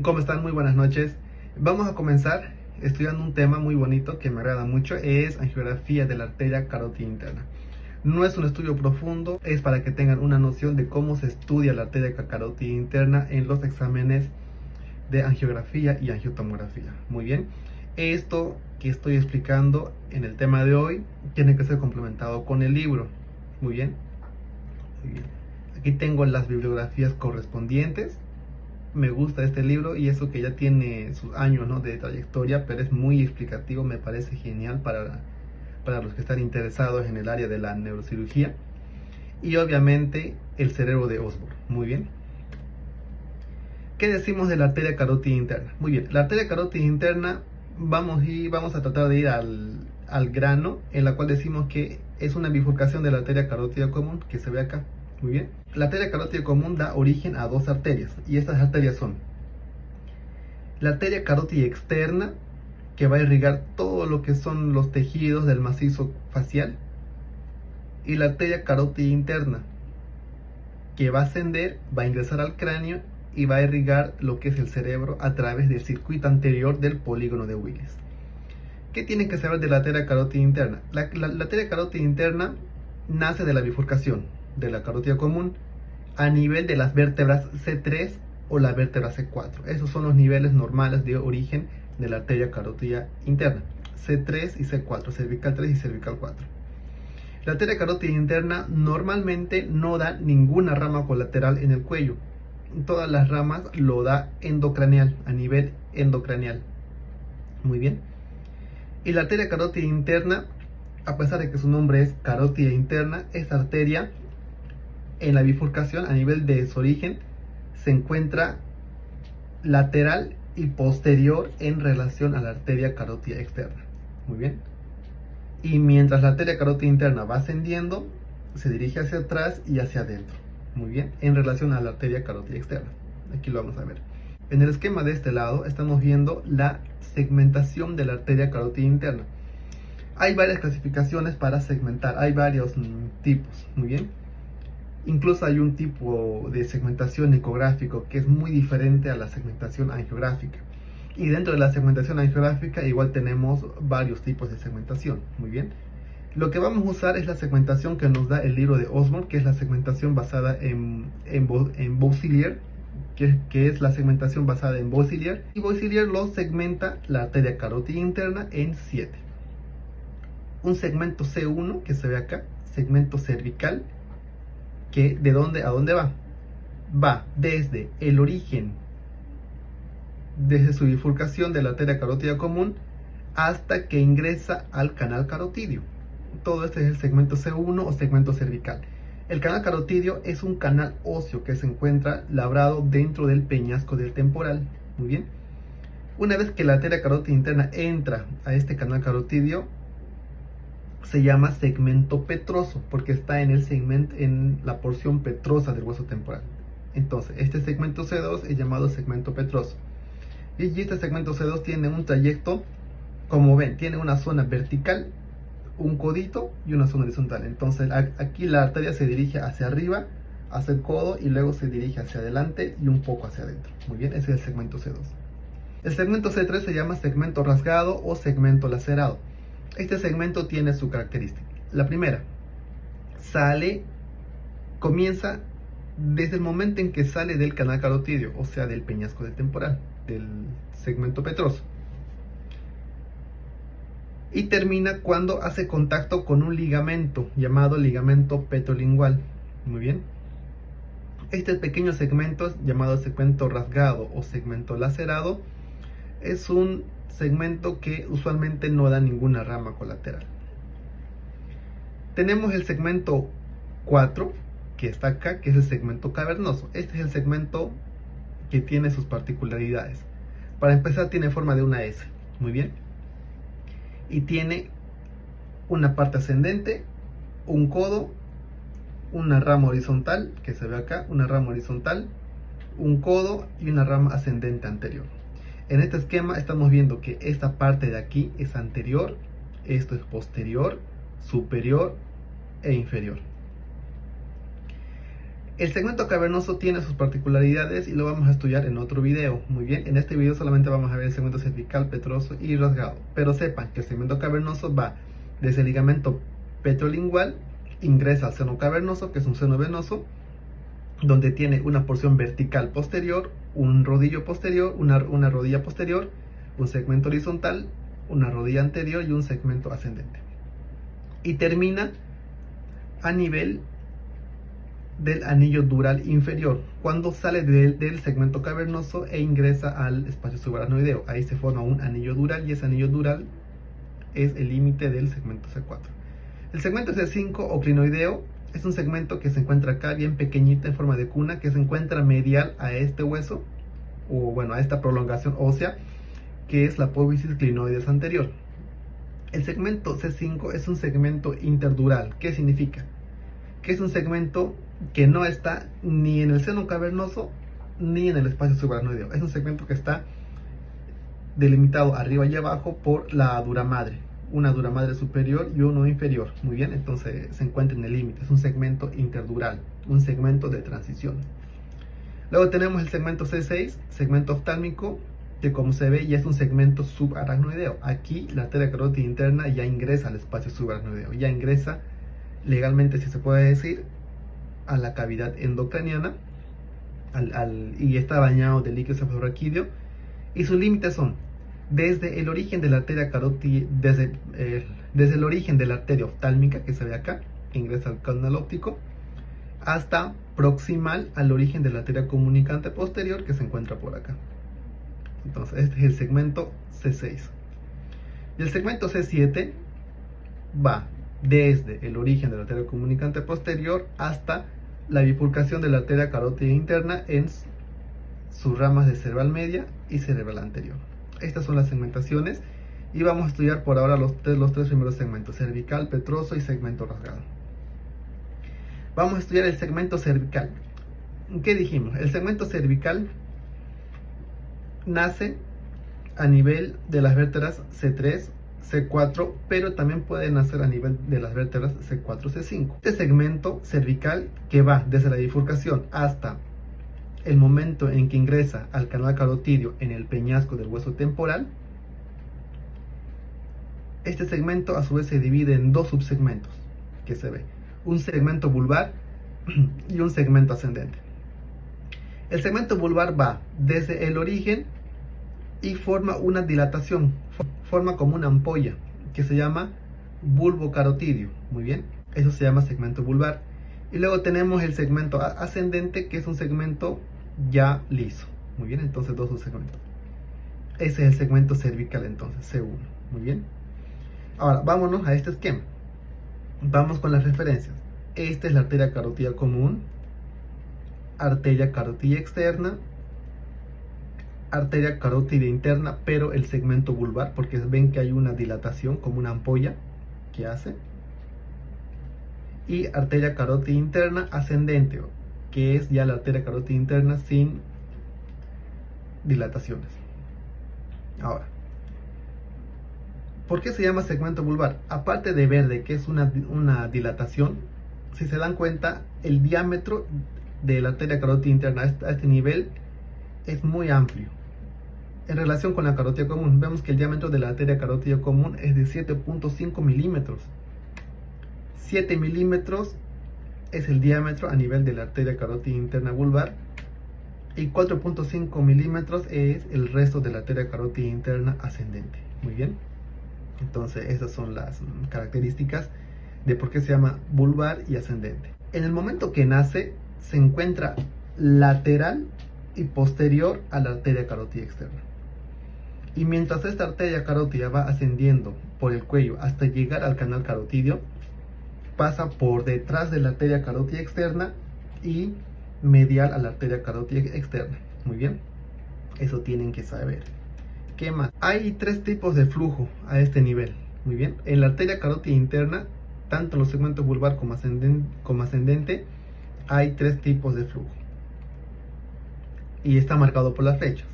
¿Cómo están? Muy buenas noches. Vamos a comenzar estudiando un tema muy bonito que me agrada mucho, es angiografía de la arteria carótida interna. No es un estudio profundo, es para que tengan una noción de cómo se estudia la arteria carótida interna en los exámenes de angiografía y angiotomografía. Muy bien. Esto que estoy explicando en el tema de hoy tiene que ser complementado con el libro. Muy bien. Muy bien. Aquí tengo las bibliografías correspondientes. Me gusta este libro y eso que ya tiene sus años, ¿no?, de trayectoria, pero es muy explicativo, me parece genial para los que están interesados en el área de la neurocirugía. Y obviamente el cerebro de Osborn. Muy bien. ¿Qué decimos de la arteria carótida interna? Muy bien, la arteria carótida interna vamos a tratar de ir al grano, en la cual decimos que es una bifurcación de la arteria carótida común que se ve acá. Muy bien. La arteria carótida común da origen a dos arterias, y estas arterias son la arteria carótida externa, que va a irrigar todo lo que son los tejidos del macizo facial, y la arteria carótida interna, que va a ascender, va a ingresar al cráneo y va a irrigar lo que es el cerebro a través del circuito anterior del polígono de Willis. ¿Qué tienen que saber de la arteria carótida interna? La arteria carótida interna nace de la bifurcación de la carótida común a nivel de las vértebras C3 o la vértebra C4. Esos son los niveles normales de origen de la arteria carótida interna. C3 y C4, cervical 3 y cervical 4. La arteria carótida interna normalmente no da ninguna rama colateral en el cuello. Todas las ramas lo da endocraneal, a nivel endocraneal. Muy bien. Y la arteria carótida interna, a pesar de que su nombre es carótida interna, esta arteria en la bifurcación a nivel de su origen se encuentra lateral y posterior en relación a la arteria carótida externa. Muy bien. Y mientras la arteria carótida interna va ascendiendo, se dirige hacia atrás y hacia adentro. Muy bien, en relación a la arteria carótida externa. Aquí lo vamos a ver. En el esquema de este lado estamos viendo la segmentación de la arteria carótida interna. Hay varias clasificaciones para segmentar, hay varios tipos. Muy bien. Incluso hay un tipo de segmentación ecográfico que es muy diferente a la segmentación angiográfica. Y dentro de la segmentación angiográfica igual tenemos varios tipos de segmentación. Muy bien. Lo que vamos a usar es la segmentación que nos da el libro de Osborn, que es la segmentación basada en Boisselier, que es la segmentación basada en Boisselier. Y Boisselier lo segmenta la arteria carótida interna en 7. Un segmento C1 que se ve acá, segmento cervical, que ¿de dónde a dónde va? Va desde el origen, desde su bifurcación de la arteria carótida común hasta que ingresa al canal carotidio. Todo este es el segmento C1 o segmento cervical. El canal carotidio es un canal óseo que se encuentra labrado dentro del peñasco del temporal. Muy bien. Una vez que la arteria carótida interna entra a este canal carotidio, se llama segmento petroso porque está en la porción petrosa del hueso temporal. Entonces, este segmento C2 es llamado segmento petroso. Y este segmento C2 tiene un trayecto, como ven, tiene una zona vertical, un codito y una zona horizontal. Entonces aquí la arteria se dirige hacia arriba, hacia el codo, y luego se dirige hacia adelante y un poco hacia adentro. Muy bien, ese es el segmento C2. El segmento C3 se llama segmento rasgado o segmento lacerado. Este segmento tiene su característica. La primera, comienza desde el momento en que sale del canal carotidio, o sea, del peñasco del temporal, del segmento petroso, y termina cuando hace contacto con un ligamento llamado ligamento petrolingual. Muy bien. Este pequeño segmento, llamado segmento rasgado o segmento lacerado, es un segmento que usualmente no da ninguna rama colateral. Tenemos el segmento 4, que está acá, que es el segmento cavernoso. Este es el segmento que tiene sus particularidades. Para empezar, tiene forma de una S. Muy bien. Y tiene una parte ascendente, un codo, una rama horizontal, que se ve acá, una rama horizontal, un codo y una rama ascendente anterior. En este esquema estamos viendo que esta parte de aquí es anterior, esto es posterior, superior e inferior. El segmento cavernoso tiene sus particularidades y lo vamos a estudiar en otro video. Muy bien, en este video solamente vamos a ver el segmento cervical, petroso y rasgado. Pero sepan que el segmento cavernoso va desde el ligamento petrolingual, ingresa al seno cavernoso, que es un seno venoso, donde tiene una porción vertical posterior, un rodillo posterior, una rodilla posterior, un segmento horizontal, una rodilla anterior y un segmento ascendente. Y termina a nivel del anillo dural inferior, cuando sale del segmento cavernoso e ingresa al espacio subaracnoideo. Ahí se forma un anillo dural y ese anillo dural es el límite del segmento C4. El segmento C5 o clinoideo es un segmento que se encuentra acá bien pequeñito en forma de cuna, que se encuentra medial a este hueso, o bueno, a esta prolongación ósea, que es la apófisis clinoides anterior. El segmento C5 es un segmento interdural. ¿Qué significa? Que es un segmento que no está ni en el seno cavernoso ni en el espacio subaracnoideo. Es un segmento que está delimitado arriba y abajo por la dura madre, una dura madre superior y uno inferior. Muy bien, entonces se encuentra en el límite. Es un segmento interdural, un segmento de transición. Luego tenemos el segmento C6, segmento oftálmico, que como se ve ya es un segmento subaracnoideo. Aquí la arteria carótida interna ya ingresa al espacio subaracnoideo, ya ingresa legalmente, si se puede decir, a la cavidad endocraniana y está bañado de líquido cefalorraquídeo, y sus límites son desde el origen de la arteria carótida, desde el origen de la arteria oftálmica, que se ve acá, que ingresa al canal óptico, hasta proximal al origen de la arteria comunicante posterior, que se encuentra por acá. Entonces este es el segmento C6. Y el segmento C7 va desde el origen de la arteria comunicante posterior hasta la bifurcación de la arteria carótida interna en sus ramas de cerebral media y cerebral anterior. Estas son las segmentaciones y vamos a estudiar por ahora los tres primeros segmentos: cervical, petroso y segmento rasgado. Vamos a estudiar el segmento cervical. ¿Qué dijimos? El segmento cervical nace a nivel de las vértebras C3, C4, pero también puede nacer a nivel de las vértebras C4, C5. Este segmento cervical, que va desde la bifurcación hasta el momento en que ingresa al canal carotídeo en el peñasco del hueso temporal, este segmento a su vez se divide en dos subsegmentos que se ve: un segmento vulvar y un segmento ascendente. El segmento vulvar va desde el origen y forma una dilatación, forma como una ampolla que se llama bulbo carotidio. Muy bien, eso se llama segmento vulvar. Y luego tenemos el segmento ascendente, que es un segmento ya liso. Muy bien, entonces dos subsegmentos. Ese es el segmento cervical, entonces C1. Muy bien, ahora vámonos a este esquema. Vamos con las referencias. Esta es la arteria carótida común, arteria carótida externa, arteria carótida interna, pero el segmento vulvar, porque ven que hay una dilatación como una ampolla que hace, y arteria carótida interna ascendente, que es ya la arteria carótida interna sin dilataciones. Ahora, ¿por qué se llama segmento vulvar? Aparte de ver de que es una dilatación, si se dan cuenta, el diámetro de la arteria carótida interna a este nivel es muy amplio en relación con la carótida común. Vemos que el diámetro de la arteria carótida común es de 7.5 milímetros. 7 milímetros es el diámetro a nivel de la arteria carótida interna vulvar, y 4.5 milímetros es el resto de la arteria carótida interna ascendente. Muy bien, entonces esas son las características de por qué se llama vulvar y ascendente. En el momento que nace se encuentra lateral y posterior a la arteria carótida externa, y mientras esta arteria carótida va ascendiendo por el cuello hasta llegar al canal carotidio, pasa por detrás de la arteria carótida externa y medial a la arteria carótida externa. Muy bien, eso tienen que saber. ¿Qué más? Hay tres tipos de flujo a este nivel. Muy bien, en la arteria carótida interna, tanto en los segmentos vulvar como ascendente, hay tres tipos de flujo y está marcado por las flechas.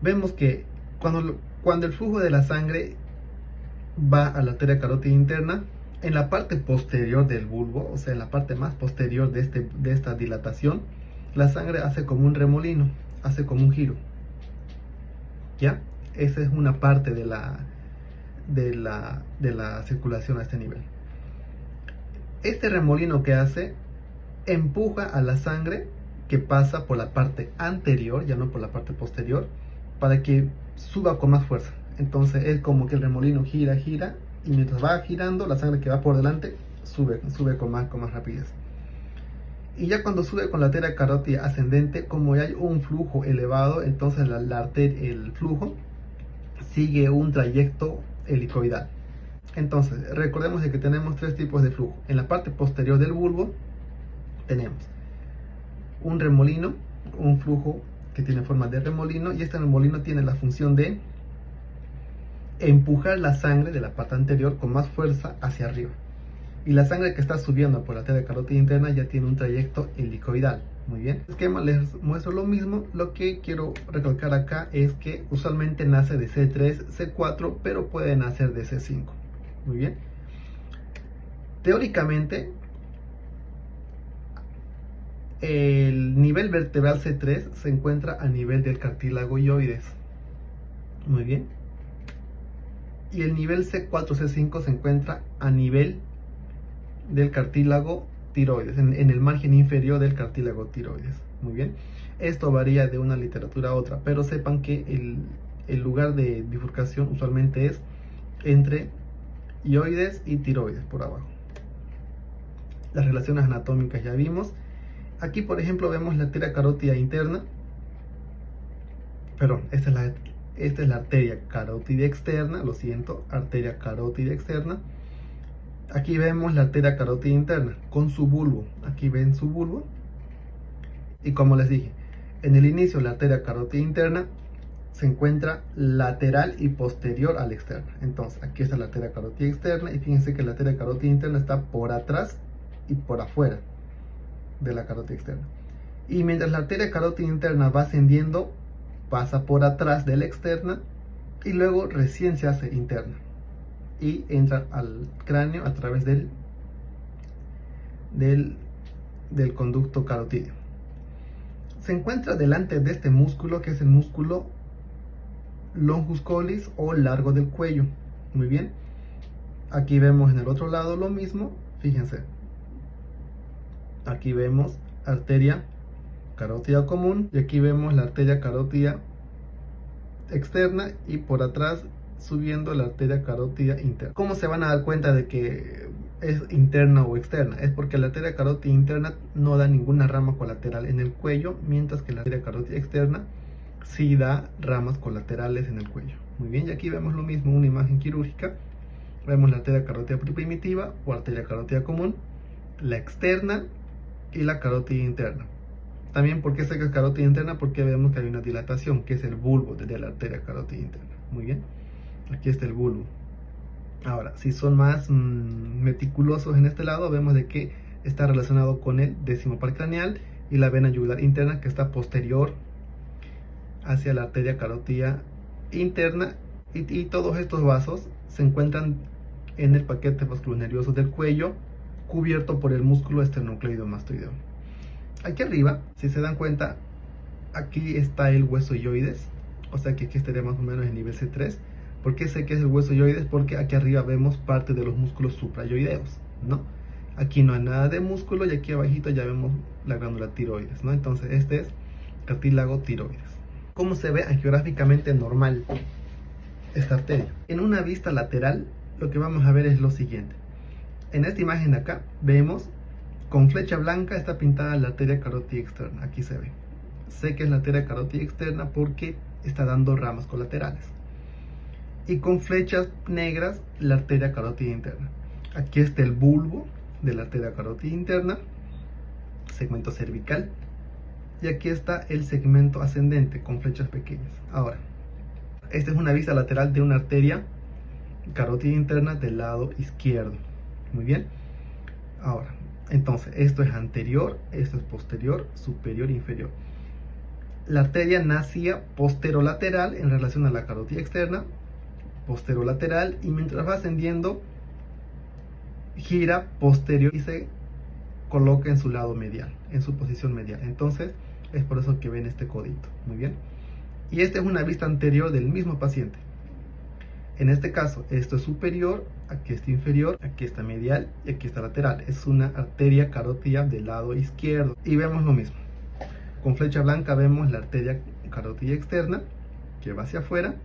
Vemos que cuando el flujo de la sangre va a la arteria carótida interna, En la parte posterior del bulbo, o sea, en la parte más posterior de esta dilatación, la sangre hace como un remolino, hace como un giro. ¿Ya? Esa es una parte de la circulación a este nivel. Este remolino que hace empuja a la sangre que pasa por la parte anterior, ya no por la parte posterior, para que suba con más fuerza. Entonces es como que el remolino gira, gira, y mientras va girando, la sangre que va por delante sube con más rapidez. Y ya cuando sube con la arteria carótida ascendente, como ya hay un flujo elevado, entonces el flujo sigue un trayecto helicoidal. Entonces, recordemos de que tenemos tres tipos de flujo. En la parte posterior del bulbo tenemos un remolino, un flujo que tiene forma de remolino, y este remolino tiene la función de empujar la sangre de la parte anterior con más fuerza hacia arriba. Y la sangre que está subiendo por la arteria carótida interna ya tiene un trayecto helicoidal. Muy bien. El esquema les muestro lo mismo. Lo que quiero recalcar acá es que usualmente nace de C3, C4, pero puede nacer de C5. Muy bien. Teóricamente, el nivel vertebral C3 se encuentra a nivel del cartílago ioides. Muy bien. Y el nivel C4, C5 se encuentra a nivel del cartílago tiroides, en el margen inferior del cartílago tiroides. Muy bien. Esto varía de una literatura a otra, pero sepan que el lugar de bifurcación usualmente es entre ioides y tiroides por abajo. Las relaciones anatómicas ya vimos. Aquí, por ejemplo, vemos la arteria carótida interna. Perdón, esta es la arteria carótida externa, lo siento, arteria carótida externa. Aquí vemos la arteria carótida interna con su bulbo. Aquí ven su bulbo. Y como les dije, en el inicio la arteria carótida interna se encuentra lateral y posterior a la externa. Entonces, aquí está la arteria carótida externa, y fíjense que la arteria carótida interna está por atrás y por afuera de la carótida externa. Y mientras la arteria carótida interna va ascendiendo, pasa por atrás de la externa y luego recién se hace interna y entra al cráneo a través del conducto carotídeo. Se encuentra delante de este músculo, que es el músculo longus collis o largo del cuello. Muy bien. Aquí vemos en el otro lado lo mismo. Fíjense. Aquí vemos arteria carótida común y aquí vemos la arteria carótida externa, y por atrás subiendo la arteria carótida interna. ¿Cómo se van a dar cuenta de que es interna o externa? Es porque la arteria carótida interna no da ninguna rama colateral en el cuello, mientras que la arteria carótida externa sí da ramas colaterales en el cuello. Muy bien, y aquí vemos lo mismo, una imagen quirúrgica. Vemos la arteria carótida primitiva o arteria carótida común, la externa y la carótida interna. También, ¿por qué sé que es carótida interna? Porque vemos que hay una dilatación, que es el bulbo de la arteria carótida interna. Muy bien, aquí está el bulbo. Ahora, si son más meticulosos en este lado, vemos de que está relacionado con el décimo par craneal y la vena yugular interna, que está posterior hacia la arteria carótida interna, y todos estos vasos se encuentran en el paquete vasculonervioso del cuello, cubierto por el músculo esternocleidomastoideo. Aquí arriba, si se dan cuenta, aquí está el hueso ioides, o sea que aquí estaría más o menos en nivel C3. ¿Por qué sé que es el hueso ioides? Porque aquí arriba vemos parte de los músculos suprayoideos, ¿no? Aquí no hay nada de músculo, y aquí abajito ya vemos la glándula tiroides, ¿no? Entonces este es cartílago tiroides. ¿Cómo se ve angiográficamente normal esta arteria? En una vista lateral, lo que vamos a ver es lo siguiente. En esta imagen de acá vemos con flecha blanca está pintada la arteria carótida externa. Aquí se ve. Sé que es la arteria carótida externa porque está dando ramas colaterales. Y con flechas negras la arteria carótida interna. Aquí está el bulbo de la arteria carótida interna, segmento cervical. Y aquí está el segmento ascendente con flechas pequeñas. Ahora, esta es una vista lateral de una arteria carótida interna del lado izquierdo. Muy bien. Ahora, entonces, esto es anterior, esto es posterior, superior e inferior. La arteria nacía posterolateral en relación a la carótida externa, posterolateral, y mientras va ascendiendo gira posterior y se coloca en su lado medial, en su posición medial. Entonces es por eso que ven este codito. Muy bien. Y esta es una vista anterior del mismo paciente. En este caso, esto es superior, aquí está inferior, aquí está medial y aquí está lateral. Es una arteria carótida del lado izquierdo. Y vemos lo mismo. Con flecha blanca vemos la arteria carótida externa, que va hacia afuera.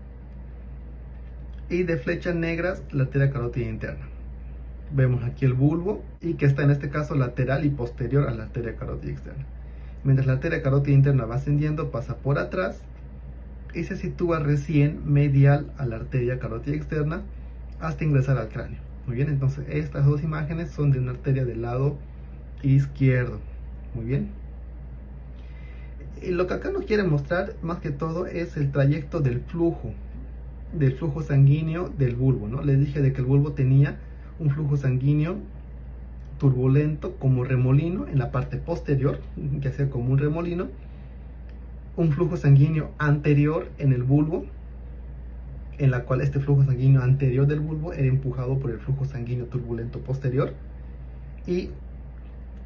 Y de flechas negras, la arteria carótida interna. Vemos aquí el bulbo y que está en este caso lateral y posterior a la arteria carótida externa. Mientras la arteria carótida interna va ascendiendo, pasa por atrás y se sitúa recién medial a la arteria carótida externa hasta ingresar al cráneo. Muy bien, entonces estas dos imágenes son de una arteria del lado izquierdo. Muy bien. Y lo que acá nos quiere mostrar más que todo es el trayecto del flujo sanguíneo del bulbo, ¿no? Les dije de que el bulbo tenía un flujo sanguíneo turbulento como remolino en la parte posterior, que hacía como un remolino, un flujo sanguíneo anterior en el bulbo, en la cual este flujo sanguíneo anterior del bulbo era empujado por el flujo sanguíneo turbulento posterior, y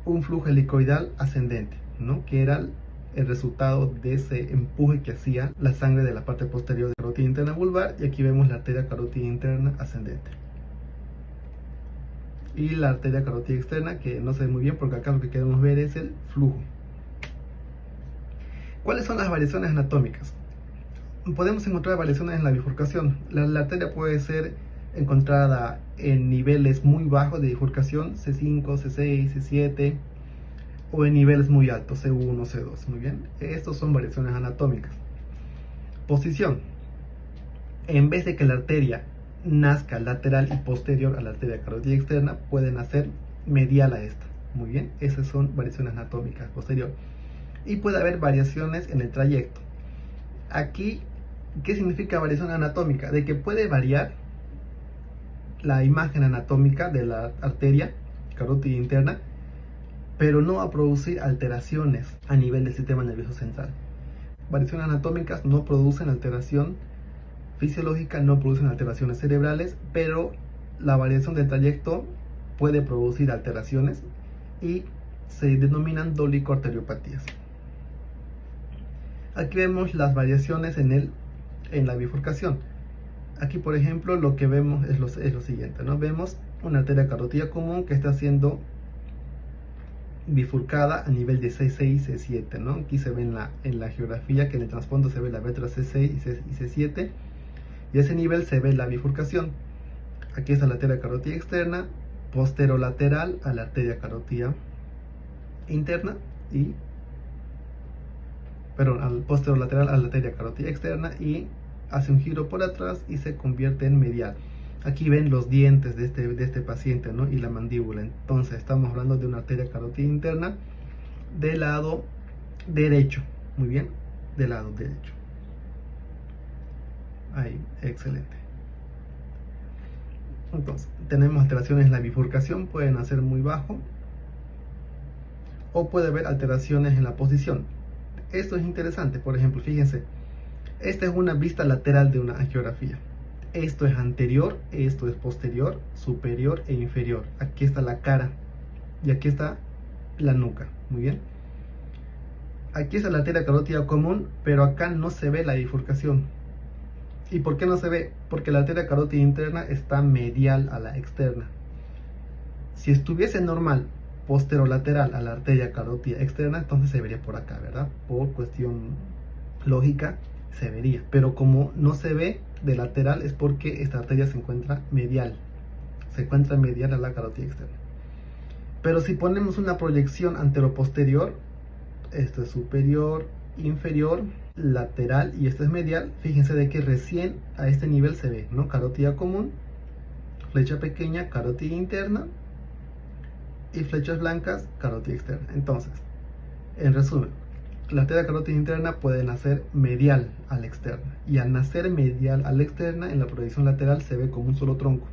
un flujo helicoidal ascendente, ¿no? Que era el resultado de ese empuje que hacía la sangre de la parte posterior de la carótida interna vulvar. Y aquí vemos la arteria carótida interna ascendente y la arteria carótida externa, que no se ve muy bien porque acá lo que queremos ver es el flujo. ¿Cuáles son las variaciones anatómicas? Podemos encontrar variaciones en la bifurcación. La arteria puede ser encontrada en niveles muy bajos de bifurcación, C5, C6, C7, o en niveles muy altos, C1, C2. Muy bien, estos son variaciones anatómicas. Posición. En vez de que la arteria nazca lateral y posterior a la arteria carótida externa, puede nacer medial a esta. Muy bien, esas son variaciones anatómicas posterior. Y puede haber variaciones en el trayecto. Aquí, ¿qué significa variación anatómica? De que puede variar la imagen anatómica de la arteria carótida interna, pero no va a producir alteraciones a nivel del sistema nervioso central. Variaciones anatómicas no producen alteración fisiológica, no producen alteraciones cerebrales, pero la variación del trayecto puede producir alteraciones y se denominan dolicoarteriopatías. Aquí vemos las variaciones en la bifurcación. Aquí, por ejemplo, lo que vemos es lo siguiente, ¿no? Vemos una arteria carótida común que está siendo bifurcada a nivel de C6 y C7, ¿no? Aquí se ve en la geografía que en el trasfondo se ve la vértebra C6 y C7, y a ese nivel se ve la bifurcación. Aquí está la arteria carótida externa, posterolateral a la arteria carótida interna, al posterolateral a la arteria carótida externa, y hace un giro por atrás y se convierte en medial. Aquí ven los dientes de este paciente, ¿no? Y la mandíbula. Entonces estamos hablando de una arteria carótida interna del lado derecho. Muy bien, del lado derecho. Ahí, excelente. Entonces, tenemos alteraciones en la bifurcación, pueden hacer muy bajo, o puede haber alteraciones en la posición. Esto es interesante, por ejemplo, fíjense, esta es una vista lateral de una angiografía. Esto es anterior, esto es posterior, superior e inferior. Aquí está la cara y aquí está la nuca. Muy bien. Aquí está la arteria carótida común, pero acá no se ve la bifurcación. ¿Y por qué no se ve? Porque la arteria carótida interna está medial a la externa. Si estuviese normal, posterolateral a la arteria carótida externa, entonces se vería por acá, ¿verdad? Por cuestión lógica se vería, pero como no se ve de lateral es porque esta arteria se encuentra medial a la carótida externa. Pero si ponemos una proyección anteroposterior, esto es superior, inferior, lateral y esto es medial, fíjense de que recién a este nivel se ve, ¿no? Carótida común, flecha pequeña, carótida interna, y flechas blancas, carótida externa. Entonces, en resumen, la arteria carótida interna puede nacer medial a la externa, y al nacer medial a la externa, en la proyección lateral se ve como un solo tronco,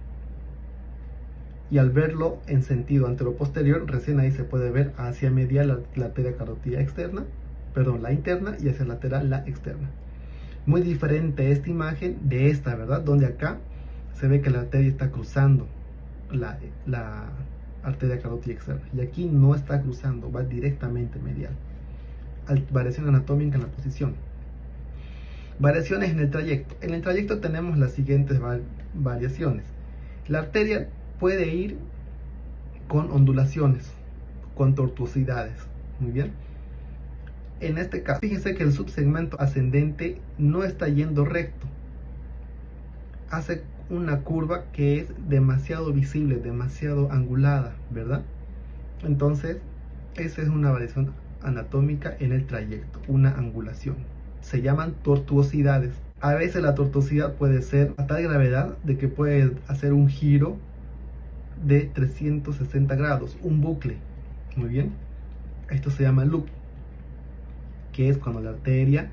y al verlo en sentido anteroposterior, recién ahí se puede ver hacia medial la arteria carótida externa, perdón, la interna, y hacia lateral la externa. Muy diferente esta imagen de esta, ¿verdad? Donde acá se ve que la arteria está cruzando la arteria carótida externa. Y aquí no está cruzando, va directamente medial. Variación anatómica en la posición. Variaciones en el trayecto. En el trayecto tenemos las siguientes variaciones. La arteria puede ir con ondulaciones, con tortuosidades. Muy bien. En este caso, fíjense que el subsegmento ascendente no está yendo recto. Hace una curva que es demasiado visible, demasiado angulada, ¿verdad? Entonces, esa es una variación anatómica en el trayecto, una angulación. Se llaman tortuosidades. A veces la tortuosidad puede ser a tal gravedad de que puede hacer un giro de 360 grados, un bucle. Muy bien. Esto se llama loop, que es cuando la arteria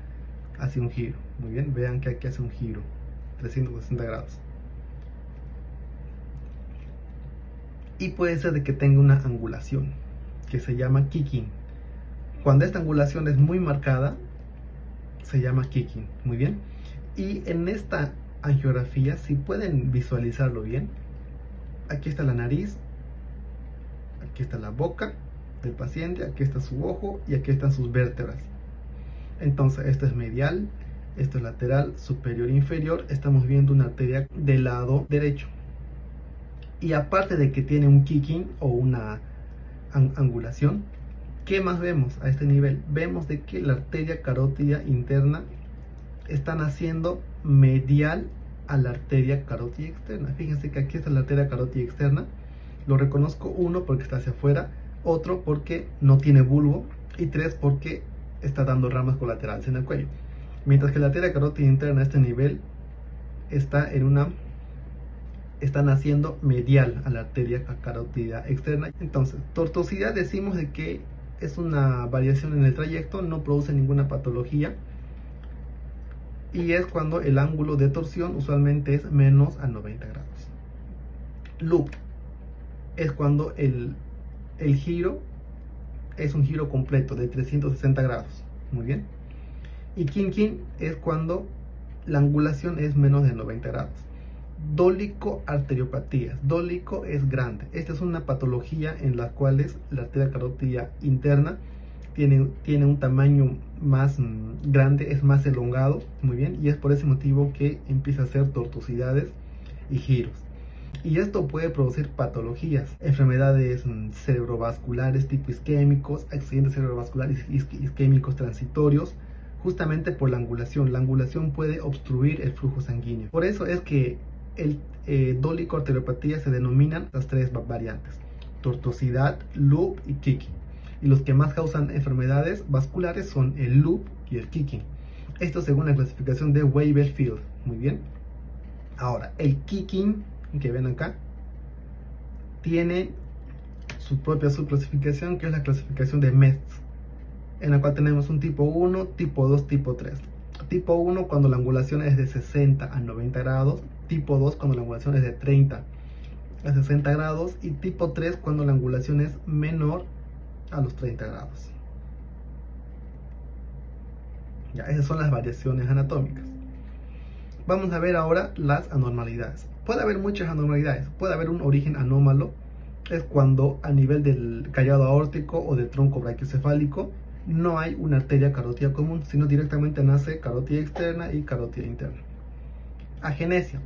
hace un giro. Muy bien, vean que aquí hace un giro 360 grados. Y puede ser de que tenga una angulación que se llama kicking. Cuando esta angulación es muy marcada, se llama kicking. Muy bien. Y en esta angiografía, si pueden visualizarlo bien, aquí está la nariz, aquí está la boca del paciente, aquí está su ojo y aquí están sus vértebras. Entonces, esto es medial, esto es lateral, superior e inferior. Estamos viendo una arteria del lado derecho. Y aparte de que tiene un kicking o una angulación, ¿qué más vemos a este nivel? Vemos de que la arteria carótida interna está naciendo medial a la arteria carótida externa. Fíjense que aquí está la arteria carótida externa. Lo reconozco, uno, porque está hacia afuera, otro, porque no tiene bulbo, y tres, porque está dando ramas colaterales en el cuello. Mientras que la arteria carótida interna a este nivel está naciendo medial a la arteria carótida externa. Entonces, tortuosidad decimos de que es una variación en el trayecto, no produce ninguna patología, y es cuando el ángulo de torsión usualmente es menos a 90 grados. Loop es cuando el giro es un giro completo de 360 grados. Muy bien. Y kinking es cuando la angulación es menos de 90 grados. Dólico arteriopatías. Dólico es grande. Esta es una patología en la cual la arteria carótida interna tiene un tamaño más grande, es más elongado. Muy bien. Y es por ese motivo que empieza a hacer tortuosidades y giros. Y esto puede producir patologías, enfermedades cerebrovasculares tipo isquémicos, accidentes cerebrovasculares isquémicos transitorios, justamente por la angulación. La angulación puede obstruir el flujo sanguíneo. Por eso es que el dólico arteriopatía se denominan las tres variantes: tortuosidad, loop y kicking. Y los que más causan enfermedades vasculares son el loop y el kicking. Esto según la clasificación de Weber-Field. Muy bien. Ahora, el kicking que ven acá tiene su propia subclasificación, que es la clasificación de Metz, en la cual tenemos un tipo 1, tipo 2, tipo 3. Tipo 1 cuando la angulación es de 60 a 90 grados, tipo 2 cuando la angulación es de 30 a 60 grados y tipo 3 cuando la angulación es menor a los 30 grados. Ya, esas son las variaciones anatómicas. Vamos a ver ahora las anormalidades. Puede haber muchas anormalidades. Puede haber un origen anómalo. Es cuando a nivel del callado aórtico o del tronco brachiocefálico no hay una arteria carótida común, sino directamente nace carótida externa y carótida interna. Agenesia.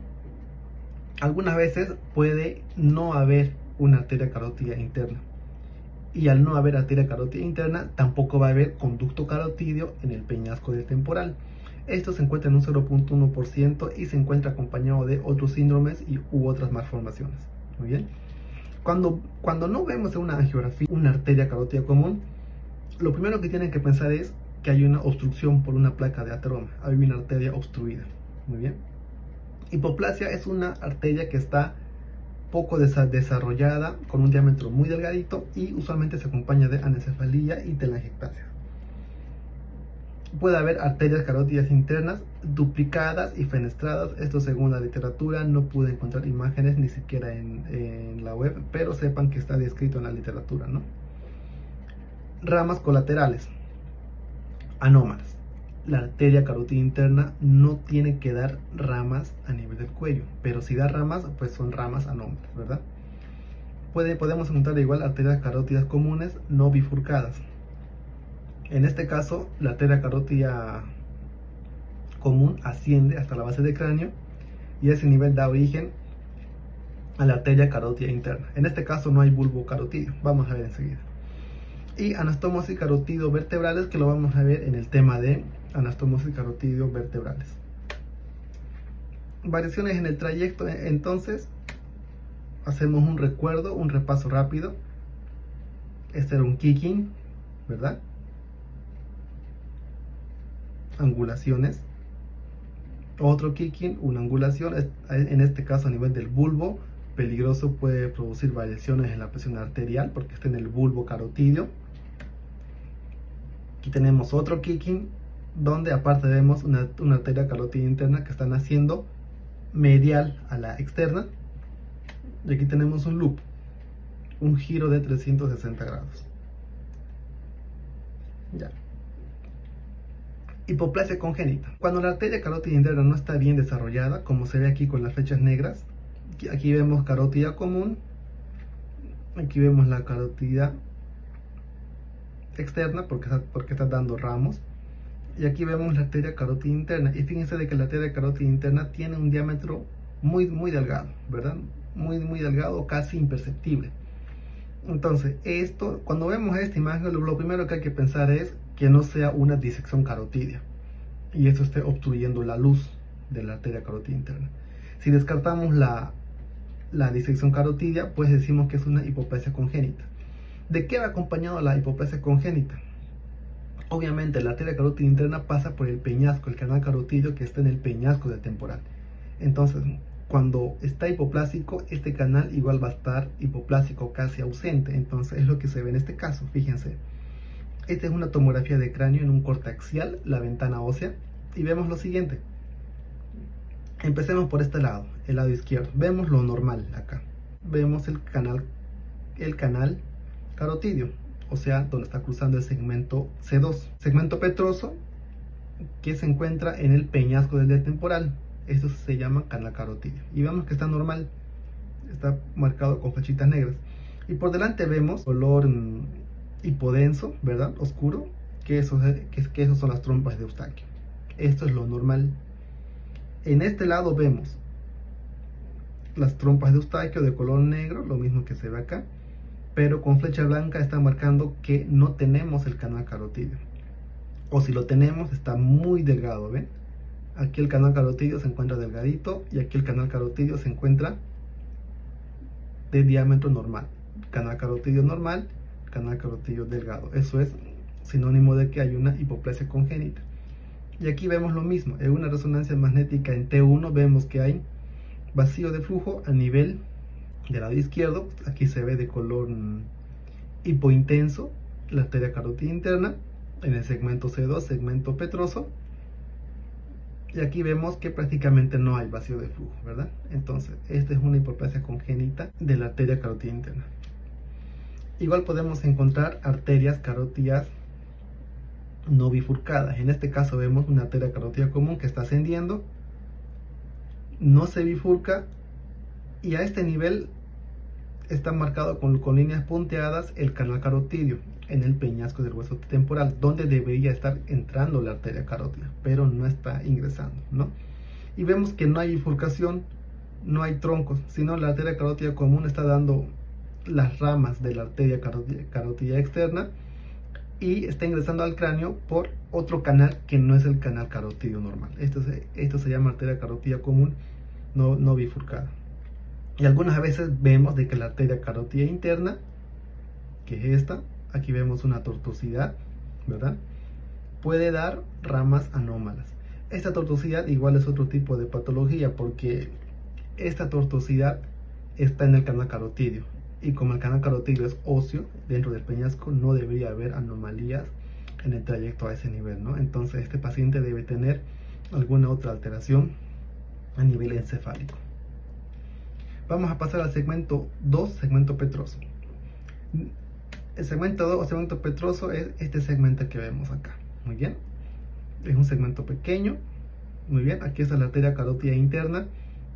Algunas veces puede no haber una arteria carótida interna. Y al no haber arteria carótida interna, tampoco va a haber conducto carotídeo en el peñasco del temporal. Esto se encuentra en un 0.1% y se encuentra acompañado de otros síndromes u otras malformaciones. Muy bien. Cuando no vemos en una angiografía una arteria carótida común, lo primero que tienen que pensar es que hay una obstrucción por una placa de ateroma. Hay una arteria obstruida. Muy bien. Hipoplasia es una arteria que está poco desarrollada, con un diámetro muy delgadito y usualmente se acompaña de anencefalía y telangiectasia. Puede haber arterias carótidas internas duplicadas y fenestradas. Esto según la literatura. No pude encontrar imágenes ni siquiera en la web, pero sepan que está descrito en la literatura, ¿no? Ramas colaterales anómalas. La arteria carótida interna no tiene que dar ramas a nivel del cuello, pero si da ramas, pues son ramas anómalas, ¿verdad? podemos encontrar igual arterias carótidas comunes no bifurcadas. En este caso, la arteria carótida común asciende hasta la base del cráneo y ese nivel da origen a la arteria carótida interna. En este caso no hay bulbo carotidio, vamos a ver enseguida. Y anastomosis carotidio vertebrales, que lo vamos a ver en el tema de anastomosis carotidio vertebrales. Variaciones en el trayecto, entonces hacemos un recuerdo, un repaso rápido. Este era un kicking, ¿verdad? Angulaciones. Otro kicking, una angulación, en este caso a nivel del bulbo, peligroso, puede producir variaciones en la presión arterial porque está en el bulbo carotidio. Aquí tenemos otro kicking, donde aparte vemos una arteria carótida interna que está naciendo medial a la externa. Y aquí tenemos un loop, un giro de 360 grados. Ya. Hipoplasia congénita. Cuando la arteria carótida interna no está bien desarrollada, como se ve aquí con las flechas negras, aquí vemos carótida común, aquí vemos la carótida externa porque está dando ramos, y aquí vemos la arteria carótida interna. Y fíjense de que la arteria carótida interna tiene un diámetro muy delgado, ¿verdad? Muy delgado, casi imperceptible. Entonces, cuando vemos esta imagen, lo primero que hay que pensar es que no sea una disección carotidia y eso esté obstruyendo la luz de la arteria carótida interna. Si descartamos la disección carotidia, pues decimos que es una hipoplasia congénita. ¿De qué va acompañado la hipoplasia congénita? Obviamente la arteria carótida interna pasa por el peñasco, el canal carotidio que está en el peñasco del temporal. Entonces, cuando está hipoplásico, este canal igual va a estar hipoplásico, casi ausente. Entonces es lo que se ve en este caso, fíjense. Esta es una tomografía de cráneo en un corte axial, la ventana ósea, y vemos lo siguiente. Empecemos por este lado, el lado izquierdo. Vemos lo normal acá. Vemos el canal carotidio, o sea, donde está cruzando el segmento C2. Segmento petroso que se encuentra en el peñasco del temporal. Esto se llama canal carotidio. Y vemos que está normal, está marcado con flechitas negras. Y por delante vemos color hipodenso, ¿verdad? Oscuro, que esos son las trompas de Eustaquio. Esto es lo normal. En este lado vemos las trompas de Eustaquio de color negro, lo mismo que se ve acá, pero con flecha blanca está marcando que no tenemos el canal carotidio. O si lo tenemos, está muy delgado, ¿ven? Aquí el canal carotidio se encuentra delgadito y aquí el canal carotidio se encuentra de diámetro normal. Canal carotidio normal, canal carotidio delgado. Eso es sinónimo de que hay una hipoplasia congénita. Y aquí vemos lo mismo. En una resonancia magnética en T1 vemos que hay vacío de flujo a nivel del lado izquierdo. Aquí se ve de color hipointenso la arteria carótida interna en el segmento C2, segmento petroso. Y aquí vemos que prácticamente no hay vacío de flujo, ¿verdad? Entonces, esta es una hipoplasia congénita de la arteria carótida interna. Igual podemos encontrar arterias carótidas no bifurcadas. En este caso vemos una arteria carótida común que está ascendiendo, no se bifurca y a este nivel está marcado con líneas punteadas el canal carotidio en el peñasco del hueso temporal, donde debería estar entrando la arteria carótida, pero no está ingresando, ¿no? Y vemos que no hay bifurcación, no hay troncos, sino la arteria carótida común está dando las ramas de la arteria carótida externa y está ingresando al cráneo por otro canal que no es el canal carotidio normal. Esto se llama arteria carótida común no bifurcada. Y algunas veces vemos de que la arteria carótida interna, que es esta, aquí vemos una tortuosidad, ¿verdad? Puede dar ramas anómalas. Esta tortuosidad igual es otro tipo de patología porque esta tortuosidad está en el canal carotidio. Y como el canal carotidio es óseo dentro del peñasco, no debería haber anomalías en el trayecto a ese nivel, ¿no? Entonces este paciente debe tener alguna otra alteración a nivel encefálico. Vamos a pasar al segmento 2, segmento petroso. El segmento 2 o segmento petroso es este segmento que vemos acá. Muy bien. Es un segmento pequeño. Muy bien. Aquí está la arteria carótida interna,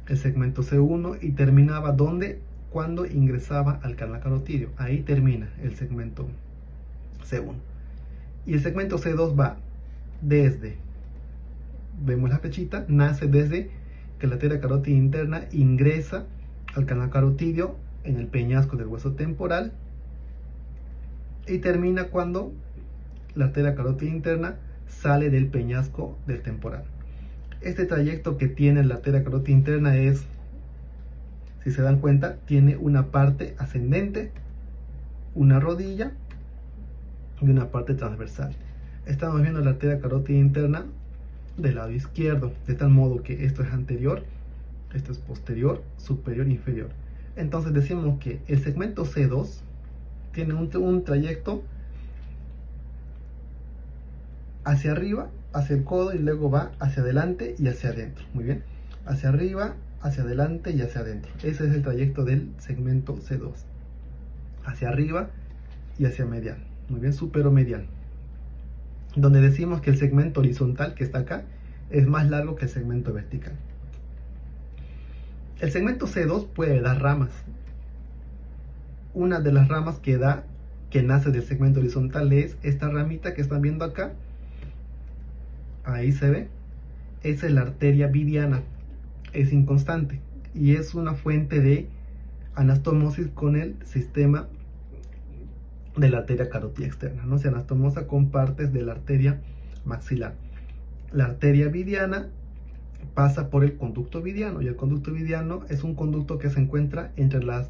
el segmento C1, y terminaba donde cuando ingresaba al canal carotídeo. Ahí termina el segmento C1. Y el segmento C2 va desde, vemos la flechita, nace desde que la arteria carótida interna ingresa al canal carotídeo en el peñasco del hueso temporal y termina cuando la arteria carótida interna sale del peñasco del temporal. Este trayecto que tiene la arteria carótida interna es, si se dan cuenta, tiene una parte ascendente, una rodilla y una parte transversal. Estamos viendo la arteria carótida interna del lado izquierdo, de tal modo que esto es anterior, esto es posterior, superior e inferior. Entonces decimos que el segmento C2 tiene un trayecto hacia arriba, hacia el codo, y luego va hacia adelante y hacia adentro. Muy bien, hacia arriba, hacia adelante y hacia adentro. Ese es el trayecto del segmento C2, hacia arriba y hacia medial. Muy bien, superomedial, donde decimos que el segmento horizontal que está acá es más largo que el segmento vertical. El segmento C2 puede dar ramas. Una de las ramas que nace del segmento horizontal es esta ramita que están viendo acá. Ahí se ve. Esa es la arteria vidiana. Es inconstante y es una fuente de anastomosis con el sistema de la arteria carótida externa, ¿no? Se anastomosa con partes de la arteria maxilar. La arteria vidiana pasa por el conducto vidiano, y el conducto vidiano es un conducto que se encuentra entre las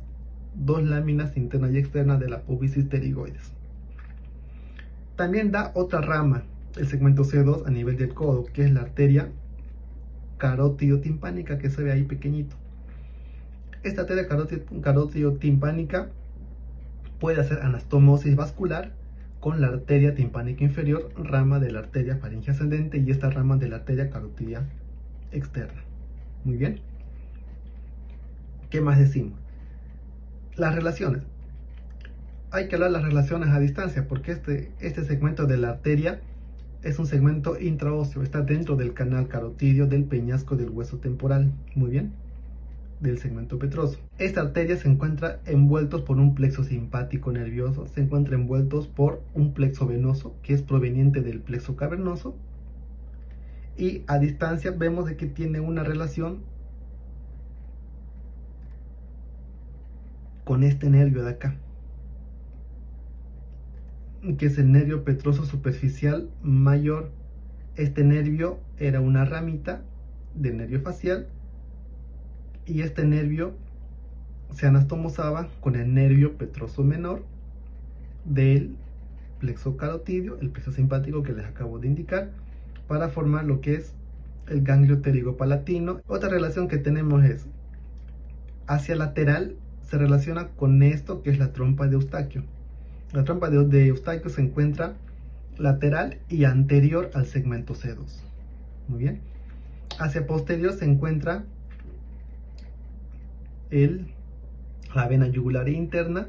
dos láminas interna y externa de la apófisis pterigoides. También da otra rama el segmento C2 a nivel del codo, que es la arteria carótido-timpánica, que se ve ahí pequeñito. Esta arteria carótido-timpánica puede hacer anastomosis vascular con la arteria timpánica inferior, rama de la arteria faringe ascendente, y esta rama de la arteria carótida externa. Muy bien. ¿Qué más decimos? Las relaciones. Hay que hablar de las relaciones a distancia, porque este segmento de la arteria es un segmento intraóseo, está dentro del canal carotídeo del peñasco del hueso temporal. Muy bien, del segmento petroso. Esta arteria se encuentra envueltos por un plexo simpático nervioso, se encuentra envueltos por un plexo venoso que es proveniente del plexo cavernoso, y a distancia vemos de que tiene una relación con este nervio de acá, que es el nervio petroso superficial mayor. Este nervio era una ramita del nervio facial, y este nervio se anastomosaba con el nervio petroso menor del plexo carotídeo, el plexo simpático que les acabo de indicar, para formar lo que es el ganglio pterigopalatino. Otra relación que tenemos es hacia lateral, se relaciona con esto que es la trompa de Eustaquio. La trompa de Eustaquio se encuentra lateral y anterior al segmento C2. Muy bien. Hacia posterior se encuentra la vena yugular interna,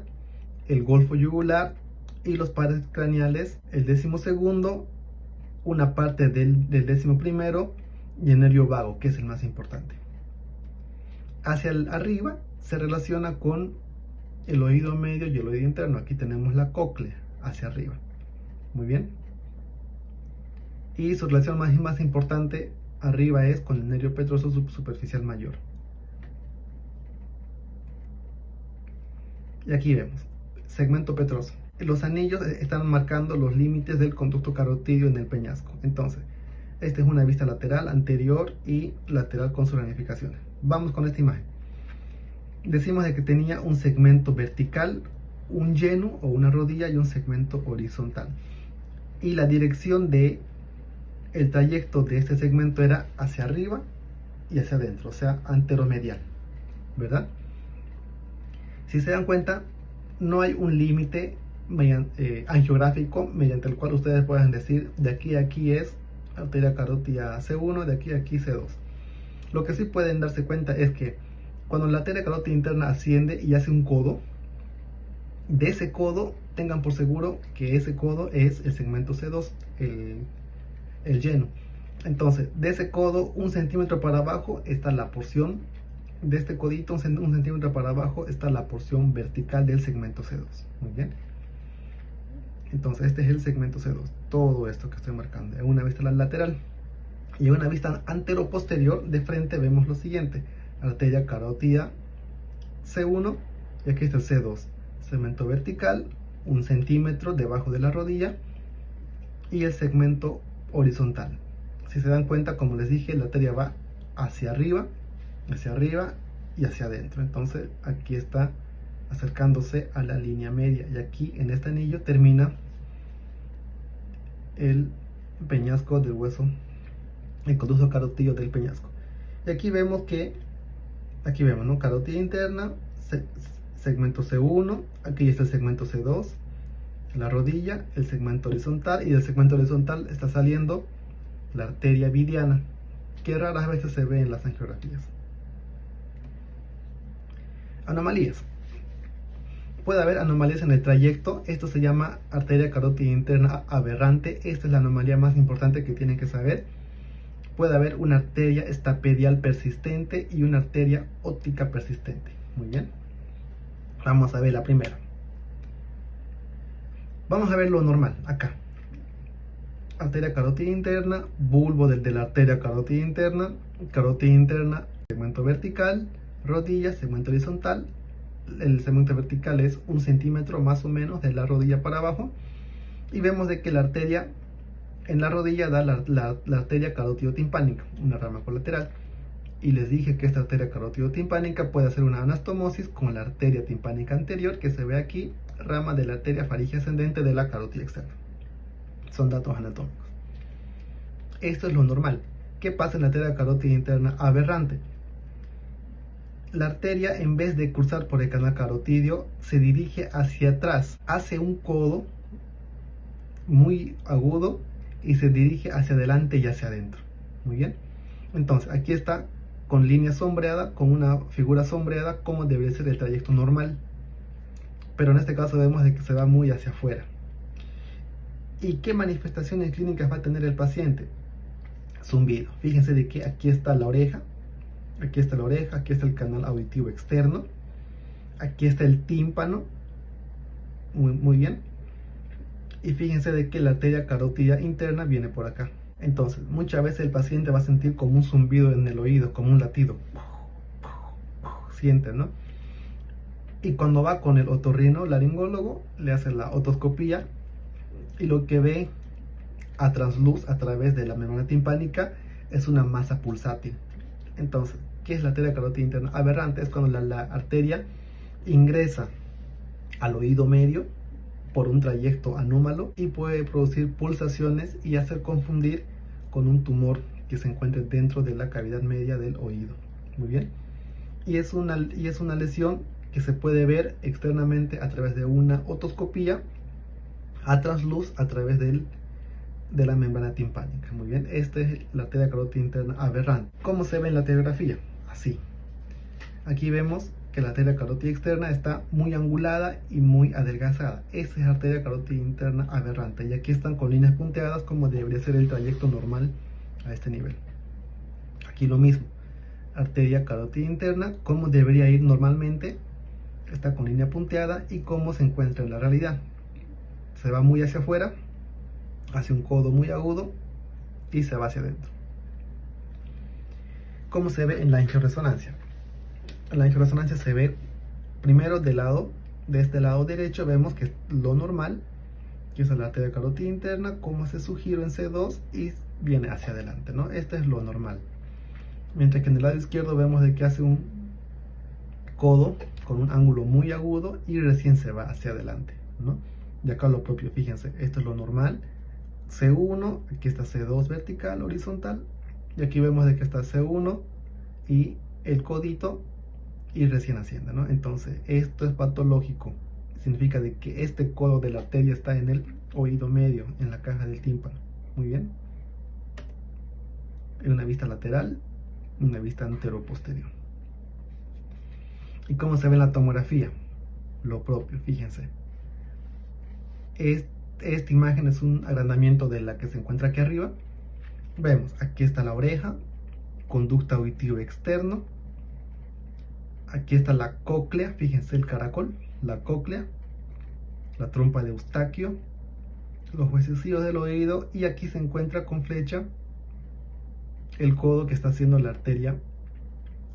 el golfo yugular y los pares craneales, el 12º, una parte del 11º y el nervio vago, que es el más importante. Hacia arriba se relaciona con el oído medio y el oído interno. Aquí tenemos la cóclea hacia arriba. Muy bien. Y su relación más importante arriba es con el nervio petroso superficial mayor. Y aquí vemos segmento petroso. Los anillos están marcando los límites del conducto carotídeo en el peñasco. Entonces, esta es una vista lateral, anterior y lateral con sus ramificaciones. Vamos con esta imagen. Decimos de que tenía un segmento vertical, un lleno o una rodilla, y un segmento horizontal. Y la dirección de el trayecto de este segmento era hacia arriba y hacia adentro, o sea, anteromedial, ¿verdad? Si se dan cuenta, no hay un límite angiográfico mediante el cual ustedes puedan decir de aquí a aquí es arteria carótida C1, de aquí a aquí C2. Lo que sí pueden darse cuenta es que cuando la arteria carótida interna asciende y hace un codo, de ese codo tengan por seguro que ese codo es el segmento C2, el lleno. Entonces, de ese codo 1 centímetro para abajo está la porción de este codito, un centímetro para abajo, está la porción vertical del segmento C2. Muy bien. Entonces este es el segmento C2, todo esto que estoy marcando, en una vista lateral. Y en una vista antero-posterior, de frente, vemos lo siguiente: arteria carótida C1, y aquí está el C2, segmento vertical, 1 centímetro debajo de la rodilla, y el segmento horizontal. Si se dan cuenta, como les dije, la arteria va hacia arriba y hacia adentro. Entonces aquí está acercándose a la línea media, y aquí en este anillo termina el peñasco del hueso, el conducto carotídeo del peñasco. Y aquí vemos ¿no? Carótida interna, segmento C1, aquí está el segmento C2, la rodilla, el segmento horizontal, y del segmento horizontal está saliendo la arteria vidiana, que raras veces se ve en las angiografías. Anomalías. Puede haber anomalías en el trayecto. Esto se llama arteria carótida interna aberrante. Esta es la anomalía más importante que tienen que saber. Puede haber una arteria estapedial persistente y una arteria óptica persistente. Muy bien. Vamos a ver la primera. Vamos a ver lo normal, acá. Arteria carótida interna, bulbo de la arteria carótida interna, segmento vertical, rodilla, segmento horizontal. El segmento vertical es 1 centímetro más o menos de la rodilla para abajo, y vemos de que la arteria en la rodilla da la arteria carótido-timpánica, una rama colateral, y les dije que esta arteria carótido-timpánica puede hacer una anastomosis con la arteria timpánica anterior, que se ve aquí, rama de la arteria faríngea ascendente de la carótida externa. Son datos anatómicos. Esto es lo normal. ¿Qué pasa en la arteria carótida interna aberrante? La arteria, en vez de cruzar por el canal carotidio, se dirige hacia atrás, hace un codo muy agudo y se dirige hacia adelante y hacia adentro. Muy bien. Entonces aquí está con línea sombreada, con una figura sombreada, como debería ser el trayecto normal, pero en este caso vemos de que se va muy hacia afuera. ¿Y qué manifestaciones clínicas va a tener el paciente? Zumbido. Fíjense de que aquí está la oreja, aquí está el canal auditivo externo, aquí está el tímpano, muy bien, y fíjense de que la arteria carótida interna viene por acá. Entonces muchas veces el paciente va a sentir como un zumbido en el oído, como un latido, siente, ¿no? Y cuando va con el otorrino laringólogo, le hace la otoscopía, y lo que ve a trasluz a través de la membrana timpánica es una masa pulsátil. Entonces, ¿qué es la arteria carótida interna aberrante? Es cuando la arteria ingresa al oído medio por un trayecto anómalo y puede producir pulsaciones y hacer confundir con un tumor que se encuentre dentro de la cavidad media del oído. Muy bien. Y es una lesión que se puede ver externamente a través de una otoscopía a trasluz a través de la membrana timpánica. Muy bien, esta es la arteria carótida interna aberrante. ¿Cómo se ve en la teografía? Así. Aquí vemos que la arteria carótida externa está muy angulada y muy adelgazada. Esta es la arteria carótida interna aberrante, y aquí están con líneas punteadas, como debería ser el trayecto normal a este nivel. Aquí lo mismo, arteria carótida interna, como debería ir normalmente, está con línea punteada, y cómo se encuentra en la realidad. Se va muy hacia afuera, hace un codo muy agudo y se va hacia adentro. ¿Cómo se ve en la angioresonancia? En la angioresonancia se ve primero de este lado derecho, vemos que es lo normal, que es la arteria carótida interna, cómo hace su giro en C2 y viene hacia adelante, ¿no? Este es lo normal. Mientras que en el lado izquierdo vemos de que hace un codo con un ángulo muy agudo y recién se va hacia adelante, ¿no? Y acá lo propio, fíjense, esto es lo normal. C1, aquí está C2 vertical, horizontal, y aquí vemos de que está C1 y el codito y recién asciende, ¿no? Entonces esto es patológico, significa de que este codo de la arteria está en el oído medio, en la caja del tímpano. Muy bien. En una vista lateral, una vista antero-posterior. ¿Y cómo se ve en la tomografía? Lo propio, fíjense. Esta imagen es un agrandamiento de la que se encuentra aquí arriba. Vemos, aquí está la oreja, conducto auditivo externo, Aquí está la cóclea, fíjense el caracol, la cóclea, la trompa de Eustaquio, los huesecillos del oído, y aquí se encuentra con flecha el codo que está haciendo la arteria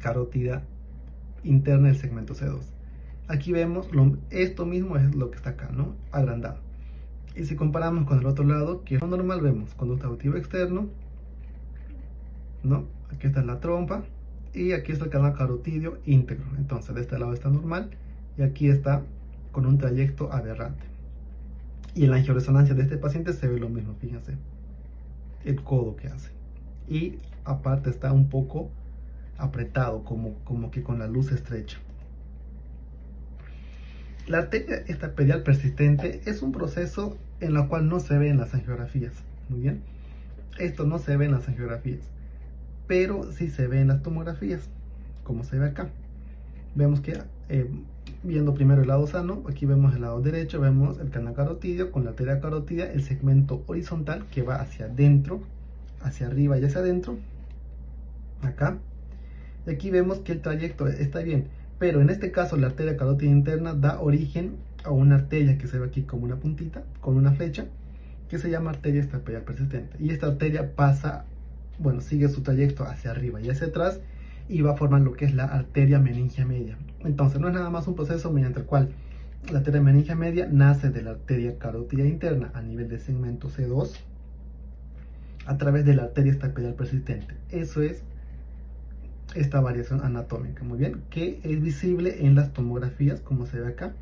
carótida interna del segmento C2. Aquí vemos esto mismo es lo que está acá, ¿no? Agrandado. Y si comparamos con el otro lado, que es lo normal, vemos conducto auditivo externo, ¿no? Aquí está la trompa y aquí está el canal carotidio íntegro. Entonces de este lado está normal y aquí está con un trayecto aberrante. Y en la angioresonancia de este paciente se ve lo mismo, fíjense el codo que hace. Y aparte está un poco apretado, como que con la luz estrecha. La arteria estapedial persistente es un proceso en el cual no se ve en las angiografías. Muy bien, esto no se ve en las angiografías, pero sí se ve en las tomografías, como se ve acá. Vemos que viendo primero el lado sano, aquí vemos el lado derecho, vemos el canal carotidio con la arteria carótida, el segmento horizontal que va hacia adentro, hacia arriba y hacia adentro, acá. Y aquí vemos que el trayecto está bien, pero en este caso la arteria carótida interna da origen a una arteria que se ve aquí como una puntita, con una flecha, que se llama arteria estapedial persistente. Y esta arteria pasa, bueno, sigue su trayecto hacia arriba y hacia atrás y va a formar lo que es la arteria meningia media. Entonces no es nada más un proceso mediante el cual la arteria meningia media nace de la arteria carótida interna a nivel de segmento C2 a través de la arteria estapedial persistente. Eso es esta variación anatómica, muy bien, que es visible en las tomografías, como se ve acá,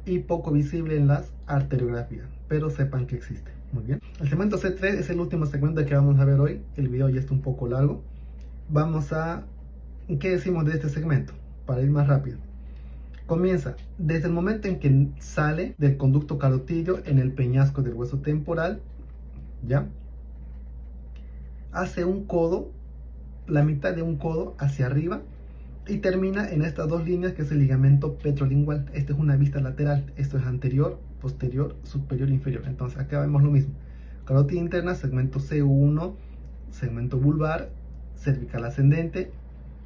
y poco visible en las arteriografías, pero sepan que existe. Muy bien, el segmento C3 es el último segmento que vamos a ver hoy. El video ya está un poco largo. Vamos a... ¿qué decimos de este segmento? Para ir más rápido. Comienza desde el momento en que sale del conducto carotidio en el peñasco del hueso temporal, ¿ya? Hace un codo, la mitad de un codo hacia arriba, y termina en estas dos líneas que es el ligamento petrolingual. Esta es una vista lateral, esto es anterior, posterior, superior, inferior. Entonces acá vemos lo mismo: carótida interna, segmento C1, segmento vulvar, cervical ascendente.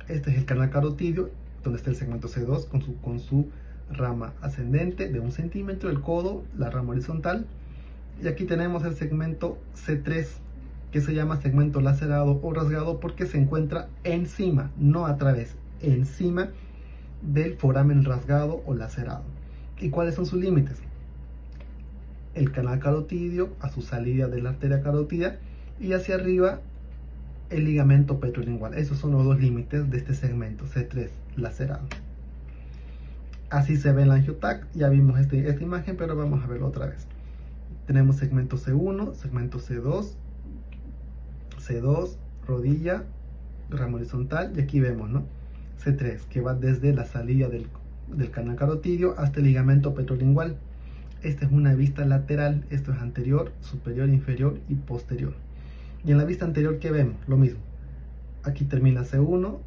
Este es el canal carotidio, donde está el segmento C2 con su rama ascendente de 1 centímetro, el codo, la rama horizontal. Y aquí tenemos el segmento C3, que se llama segmento lacerado o rasgado porque se encuentra encima, no a través, encima del foramen rasgado o lacerado. ¿Y cuáles son sus límites? El canal carotidio a su salida de la arteria carótida y hacia arriba el ligamento petrolingual. Esos son los dos límites de este segmento C3 lacerado. Así se ve en la angiotac. Ya vimos esta imagen, pero vamos a verlo otra vez. Tenemos segmento C1, segmento C2, C2, rodilla, rama horizontal, y aquí vemos, ¿no? C3, que va desde la salida del canal carotidio hasta el ligamento petrolingual. Esta es una vista lateral, esto es anterior, superior, inferior y posterior. Y en la vista anterior, ¿qué vemos? Lo mismo. Aquí termina C1,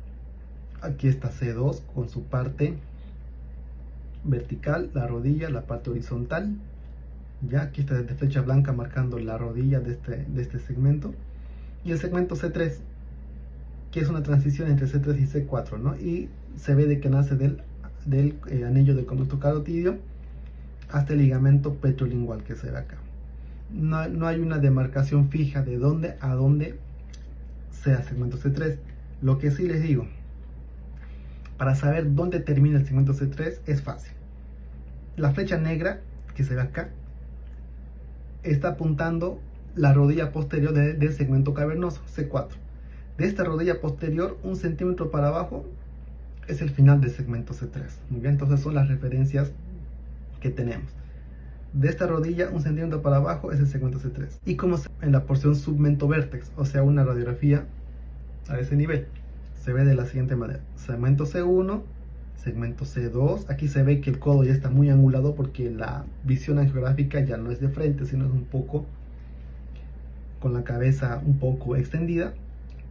aquí está C2 con su parte vertical, la rodilla, la parte horizontal. Ya aquí está desde flecha blanca marcando la rodilla de este segmento. Y el segmento C3, que es una transición entre C3 y C4, ¿no? Y se ve de que nace del anillo del conducto carotidio hasta el ligamento petrolingual que se ve acá. No hay una demarcación fija de dónde a dónde sea segmento C3. Lo que sí les digo, para saber dónde termina el segmento C3 es fácil. La flecha negra que se ve acá está apuntando la rodilla posterior del segmento cavernoso, C4. De esta rodilla posterior, 1 centímetro para abajo, es el final del segmento C3. Muy bien, entonces son las referencias que tenemos. De esta rodilla, 1 centímetro para abajo, es el segmento C3. Y como en la porción submento vértex, o sea, una radiografía a ese nivel, se ve de la siguiente manera: segmento C1, segmento C2. Aquí se ve que el codo ya está muy angulado porque la visión angiográfica ya no es de frente, sino es un poco con la cabeza un poco extendida.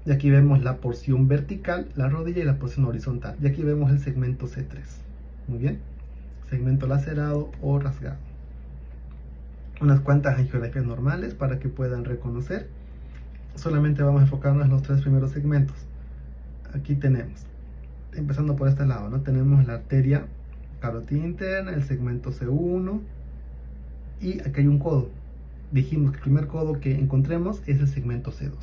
Y aquí vemos la porción vertical, la rodilla, y la porción horizontal. Y aquí vemos el segmento C3. Muy bien, segmento lacerado o rasgado. Unas cuantas angiografías normales para que puedan reconocer. Solamente vamos a enfocarnos en los 3 primeros segmentos. Aquí tenemos empezando por este lado, ¿no? Tenemos la arteria carótida interna, el segmento C1, y aquí hay un codo. Dijimos que el primer codo que encontremos es el segmento C2.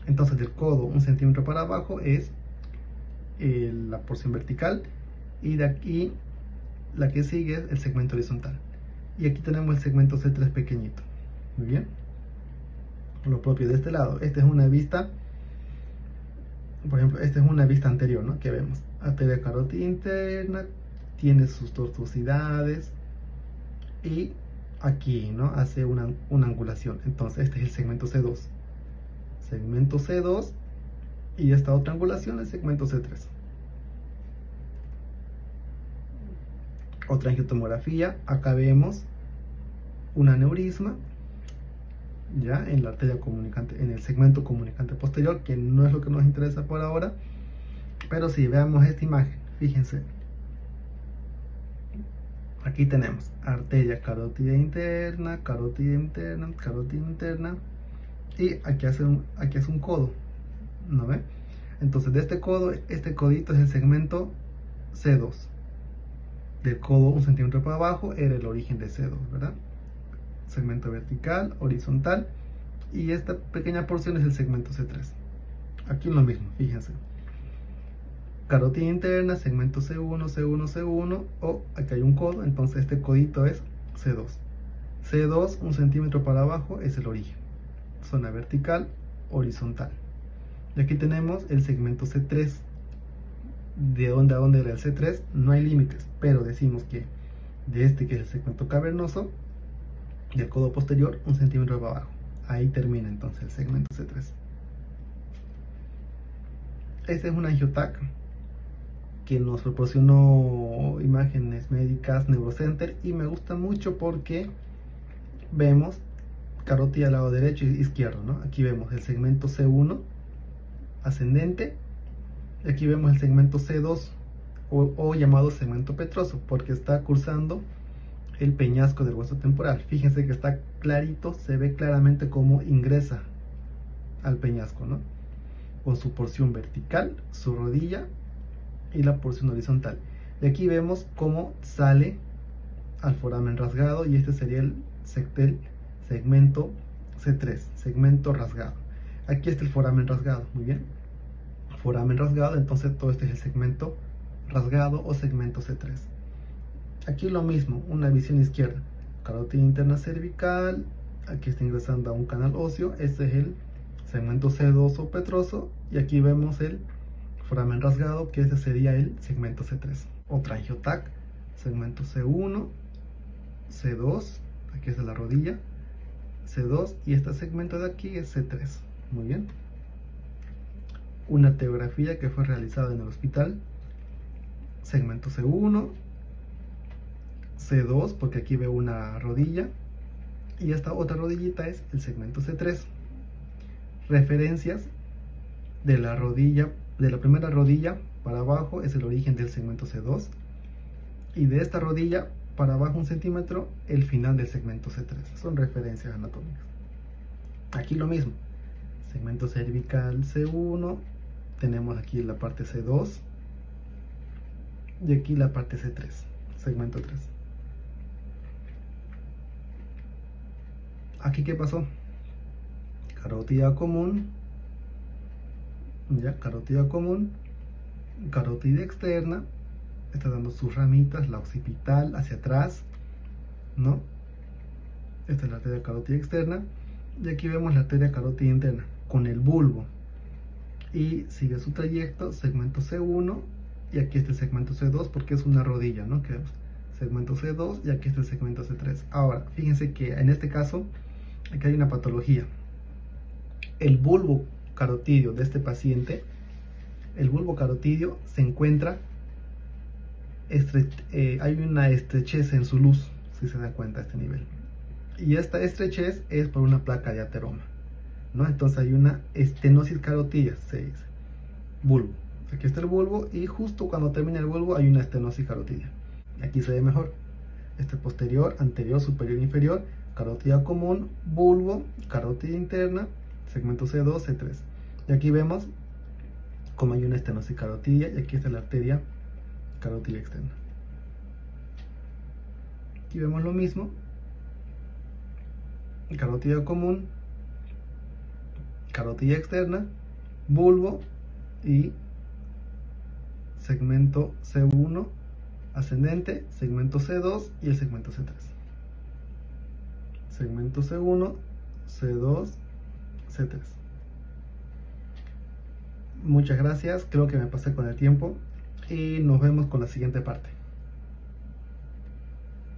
Entonces del codo 1 centímetro para abajo es la porción vertical, y de aquí la que sigue es el segmento horizontal. Y aquí tenemos el segmento C3 pequeñito. Muy bien. Lo propio de este lado. Esta es una vista, por ejemplo, esta es una vista anterior, ¿no? Que vemos arteria carótida interna, tiene sus tortuosidades, y aquí, ¿no? Hace una angulación. Entonces este es el segmento C2. Segmento C2, y esta otra angulación es el segmento C3. Otra angiotomografía, acá vemos un aneurisma ya en la arteria comunicante, en el segmento comunicante posterior, que no es lo que nos interesa por ahora, pero si veamos esta imagen, fíjense, aquí tenemos arteria carótida interna, carótida interna, carótida interna, y aquí hace un codo, ¿no ve? Entonces de este codo, este codito es el segmento C2. Del codo 1 centímetro para abajo era el origen de C2, ¿verdad? Segmento vertical, horizontal, y esta pequeña porción es el segmento C3. Aquí lo mismo, fíjense. Carótida interna, segmento C1, C1, C1, o aquí hay un codo, entonces este codito es C2. C2, 1 centímetro para abajo, es el origen. Zona vertical, horizontal. Y aquí tenemos el segmento C3. ¿De dónde a dónde era el C3? No hay límites, pero decimos que de este, que es el segmento cavernoso, del codo posterior 1 centímetro para abajo. Ahí termina entonces el segmento C3. Este es un angiotac que nos proporcionó Imágenes Médicas Neurocenter, y me gusta mucho porque vemos carótida al lado derecho y izquierdo, ¿no? Aquí vemos el segmento C1 ascendente, y aquí vemos el segmento C2 o llamado segmento petroso, porque está cursando el peñasco del hueso temporal. Fíjense que está clarito, se ve claramente cómo ingresa al peñasco, ¿no? Con su porción vertical, su rodilla y la porción horizontal. Y aquí vemos cómo sale al foramen rasgado, y este sería el segmento C3, segmento rasgado. Aquí está el foramen rasgado, muy bien. Foramen rasgado, entonces todo este es el segmento rasgado o segmento C3. Aquí lo mismo, una visión izquierda, carótida interna cervical, aquí está ingresando a un canal óseo, este es el segmento C2 o petroso, y aquí vemos el foramen rasgado, que ese sería el segmento C3. Otra angiotac, segmento C1, C2, aquí está la rodilla, C2, y este segmento de aquí es C3, muy bien. Una teografía que fue realizada en el hospital, segmento C1, C2, porque aquí veo una rodilla, y esta otra rodillita es el segmento C3. Referencias de la rodilla, de la primera rodilla para abajo es el origen del segmento C2, y de esta rodilla para abajo 1 centímetro el final del segmento C3. Son referencias anatómicas. Aquí lo mismo, segmento cervical C1, tenemos aquí la parte C2, y aquí la parte C3, segmento 3. Aquí, ¿qué pasó? Carótida común, ya, carótida común, carótida externa, está dando sus ramitas, la occipital hacia atrás, ¿no? Esta es la arteria carótida externa, y aquí vemos la arteria carótida interna con el bulbo, y sigue su trayecto, segmento C1, y aquí está el segmento C2 porque es una rodilla, ¿no? Que segmento C2, y aquí está el segmento C3. Ahora, fíjense que en este caso, aquí hay una patología. El bulbo carotidio de este paciente, el bulbo carotidio se encuentra, hay una estrechez en su luz, si se dan cuenta a este nivel. Y esta estrechez es por una placa de ateroma, ¿no? Entonces hay una estenosis carotidia, se dice, bulbo. Aquí está el bulbo, y justo cuando termina el bulbo hay una estenosis carotidia. Aquí se ve mejor. Este posterior, anterior, superior, inferior, carótida común, bulbo, carótida interna, segmento C2, C3. Y aquí vemos como hay una estenocarotida, y aquí está la arteria carótida externa. Aquí vemos lo mismo, carótida común, carótida externa, bulbo y segmento C1 ascendente, segmento C2 y el segmento C3. Segmento C1, C2, C3. Muchas gracias, creo que me pasé con el tiempo y nos vemos con la siguiente parte.